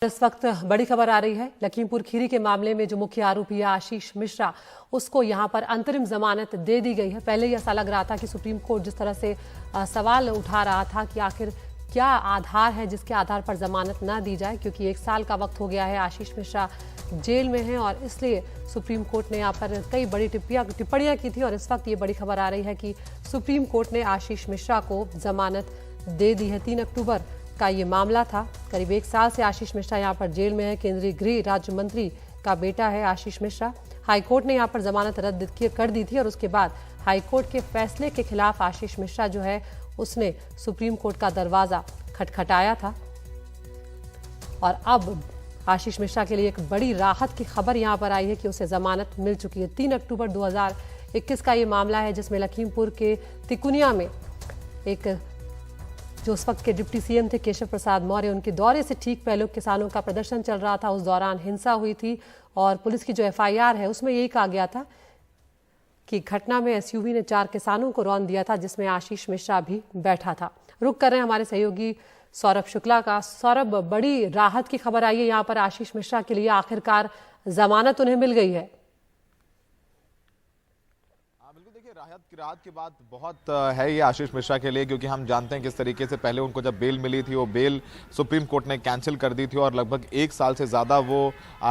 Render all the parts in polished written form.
इस वक्त बड़ी खबर आ रही है। लखीमपुर खीरी के मामले में जो मुख्य आरोपी है आशीष मिश्रा, उसको यहां पर अंतरिम जमानत दे दी गई है। पहले ही ऐसा लग रहा था कि सुप्रीम कोर्ट जिस तरह से सवाल उठा रहा था कि आखिर क्या आधार है जिसके आधार पर जमानत ना दी जाए, क्योंकि 1 साल का वक्त हो गया है, आशीष मिश्रा जेल में हैं और इसलिए सुप्रीम कोर्ट ने यहाँ पर कई बड़ी टिप्पणियां की थी। और इस वक्त ये बड़ी खबर आ रही है कि सुप्रीम कोर्ट ने आशीष मिश्रा को जमानत दे दी है। 3 अक्टूबर का ये मामला था। करीब 1 साल से आशीष मिश्रा यहाँ पर जेल में है। केंद्रीय गृह राज्य मंत्री का बेटा है आशीष मिश्रा। हाईकोर्ट ने यहाँ पर जमानत रद्द कर दी थी और उसके बाद हाईकोर्ट के फैसले के खिलाफ आशीष मिश्रा जो है उसने सुप्रीम कोर्ट का दरवाजा खटखटाया था। और अब आशीष मिश्रा के लिए एक बड़ी राहत की खबर यहाँ पर आई है कि उसे जमानत मिल चुकी है। 3 अक्टूबर 2021 का ये मामला है जिसमें लखीमपुर के तिकुनिया में एक जो उस वक्त के डिप्टी सीएम थे केशव प्रसाद मौर्य, उनके दौरे से ठीक पहले किसानों का प्रदर्शन चल रहा था। उस दौरान हिंसा हुई थी और पुलिस की जो एफआईआर है उसमें यही कहा गया था कि घटना में एसयूवी ने 4 किसानों को रौंद दिया था, जिसमें आशीष मिश्रा भी बैठा था। रुक कर रहे हैं हमारे सहयोगी सौरभ शुक्ला का। सौरभ, बड़ी राहत की खबर आई है यहाँ पर आशीष मिश्रा के लिए, आखिरकार जमानत उन्हें मिल गई है। राहत के बाद बहुत है ये आशीष मिश्रा के लिए, क्योंकि हम जानते हैं किस तरीके से पहले उनको जब बेल मिली थी वो बेल सुप्रीम कोर्ट ने कैंसिल कर दी थी और लगभग 1 साल से ज़्यादा वो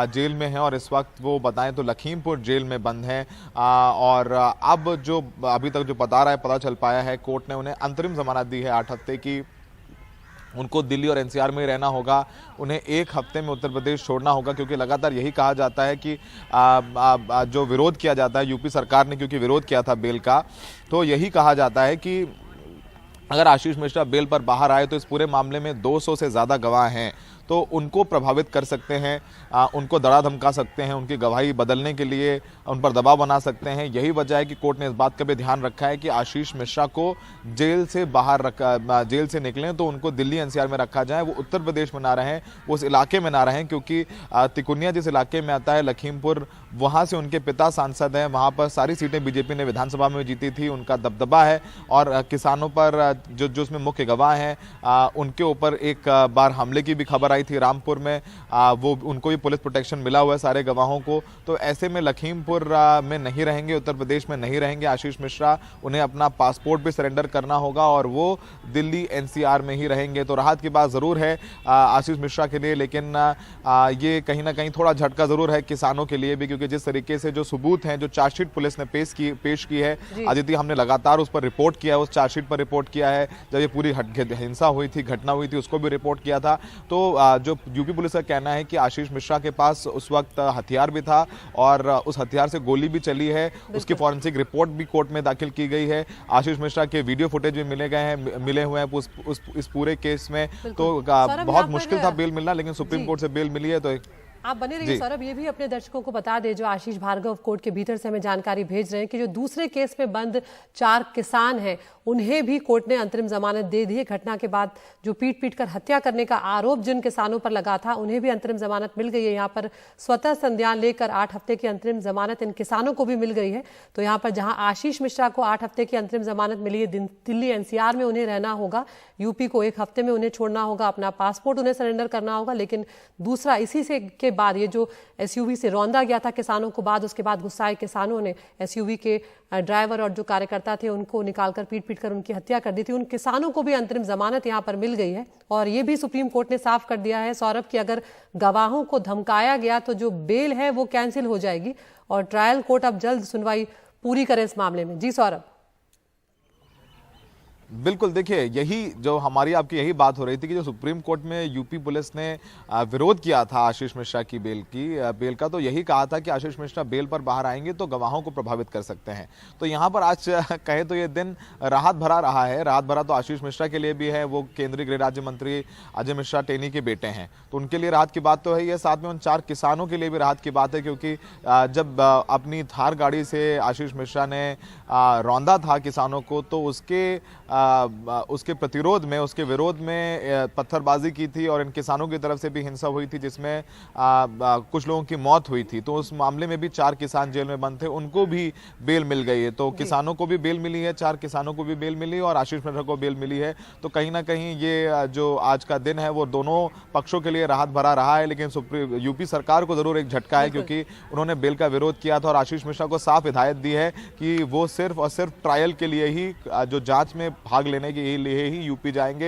जेल में है और इस वक्त वो बताएं तो लखीमपुर जेल में बंद हैं। और अब जो अभी तक जो पता चल पाया है, कोर्ट ने उन्हें अंतरिम जमानत दी है 8 हफ्ते की। उनको दिल्ली और एनसीआर में ही रहना होगा, उन्हें 1 हफ्ते में उत्तर प्रदेश छोड़ना होगा, क्योंकि लगातार यही कहा जाता है कि जो विरोध किया जाता है यूपी सरकार ने, क्योंकि विरोध किया था बेल का, तो यही कहा जाता है कि अगर आशीष मिश्रा बेल पर बाहर आए तो इस पूरे मामले में 200 से ज़्यादा गवाह हैं, तो उनको प्रभावित कर सकते हैं, उनको डरा धमका सकते हैं, उनकी गवाही बदलने के लिए उन पर दबाव बना सकते हैं। यही वजह है कि कोर्ट ने इस बात का भी ध्यान रखा है कि आशीष मिश्रा को जेल से निकलें तो उनको दिल्ली एनसीआर में रखा जाए, वो उत्तर प्रदेश में ना रहें, वो उस इलाके में ना रहें, क्योंकि तिकुनिया जिस इलाके में आता है लखीमपुर, वहाँ से उनके पिता सांसद हैं, वहाँ पर सारी सीटें बीजेपी ने विधानसभा में जीती थी, उनका दबदबा है। और किसानों पर जो उसमें मुख्य गवाह हैं उनके ऊपर एक बार हमले की भी खबर आई थी रामपुर में, वो उनको भी पुलिस प्रोटेक्शन मिला हुआ है सारे गवाहों को। तो ऐसे में लखीमपुर में नहीं रहेंगे, उत्तर प्रदेश में नहीं रहेंगे आशीष मिश्रा, उन्हें अपना पासपोर्ट भी सरेंडर करना होगा और वो दिल्ली एनसीआर में ही रहेंगे। तो राहत की बात जरूर है आशीष मिश्रा के लिए, लेकिन ये कहीं ना कहीं थोड़ा झटका जरूर है किसानों के लिए भी, क्योंकि जिस तरीके से जो सबूत हैं, जो चार्जशीट पुलिस ने पेश की है आदित्य, हमने लगातार उस पर रिपोर्ट किया है, उस चार्जशीट पर रिपोर्ट किया है। जब ये पूरी हिंसा हुई थी, घटना हुई थी, उसको भी रिपोर्ट किया था। तो जो यूपी पुलिस का कहना है कि आशीष मिश्रा के पास उस वक्त हथियार भी था और उस हथियार से गोली भी चली है, उसकी फॉरेंसिक रिपोर्ट भी कोर्ट में दाखिल की गई है। आशीष मिश्रा के वीडियो फुटेज भी मिले हुए हैं इस पूरे केस में। तो बहुत मुश्किल था बेल मिलना, लेकिन सुप्रीम कोर्ट से बेल मिली है। तो आप बने रहिए सौरभ, ये भी अपने दर्शकों को बता दें जो आशीष भार्गव कोर्ट के भीतर से हमें जानकारी भेज रहे हैं कि जो दूसरे केस में बंद 4 किसान हैं उन्हें भी कोर्ट ने अंतरिम जमानत दे दी है। घटना के बाद जो पीट कर हत्या करने का आरोप जिन किसानों पर लगा था उन्हें भी अंतरिम जमानत मिल गई है। यहाँ पर स्वतः संज्ञान लेकर 8 हफ्ते की अंतरिम जमानत इन किसानों को भी मिल गई है। तो यहाँ पर जहाँ आशीष मिश्रा को 8 हफ्ते की अंतरिम जमानत मिली है, दिल्ली एनसीआर में उन्हें रहना होगा, यूपी को 1 हफ्ते में उन्हें छोड़ना होगा, अपना पासपोर्ट उन्हें सरेंडर करना होगा। लेकिन दूसरा इसी से के बाद ये जो एसयूवी से रौंदा गया था किसानों को, उसके बाद गुस्साए किसानों ने एसयूवी के ड्राइवर और जो कार्यकर्ता थे उनको निकालकर पीट कर उनकी हत्या कर दी थी। उन किसानों को भी अंतरिम जमानत यहां पर मिल गई है। और ये भी सुप्रीम कोर्ट ने साफ कर दिया है सौरभ कि अगर गवाहों को धमकाया गया तो जो बेल है वो कैंसिल हो जाएगी और ट्रायल कोर्ट अब जल्द सुनवाई पूरी करे इस मामले में। जी सौरभ। बिल्कुल, देखिए यही जो हमारी आपकी यही बात हो रही थी कि जो सुप्रीम कोर्ट में यूपी पुलिस ने विरोध किया था आशीष मिश्रा की बेल का, तो यही कहा था कि आशीष मिश्रा बेल पर बाहर आएंगे तो गवाहों को प्रभावित कर सकते हैं। तो यहाँ पर आज कहे तो ये दिन राहत भरा रहा है। राहत भरा तो आशीष मिश्रा के लिए भी है, वो केंद्रीय गृह राज्य मंत्री अजय मिश्रा टेनी के बेटे हैं, तो उनके लिए राहत की बात तो है ये। साथ में उन 4 किसानों के लिए भी राहत की बात है, क्योंकि जब अपनी थार गाड़ी से आशीष मिश्रा ने रौंदा था किसानों को, तो उसके उसके प्रतिरोध में, उसके विरोध में पत्थरबाजी की थी और इन किसानों की तरफ से भी हिंसा हुई थी, जिसमें कुछ लोगों की मौत हुई थी। तो उस मामले में भी 4 किसान जेल में बंद थे, उनको भी बेल मिल गई है। तो किसानों को भी बेल मिली है, 4 किसानों को भी बेल मिली और आशीष मिश्रा को बेल मिली है। तो कहीं ना कहीं ये जो आज का दिन है वो दोनों पक्षों के लिए राहत भरा रहा है, लेकिन यूपी सरकार को जरूर एक झटका है, क्योंकि उन्होंने बेल का विरोध किया था और आशीष मिश्रा को साफ हिदायत दी है कि वो सिर्फ और सिर्फ ट्रायल के लिए ही, जो जांच में भाग लेने के लिए ही यूपी जाएंगे।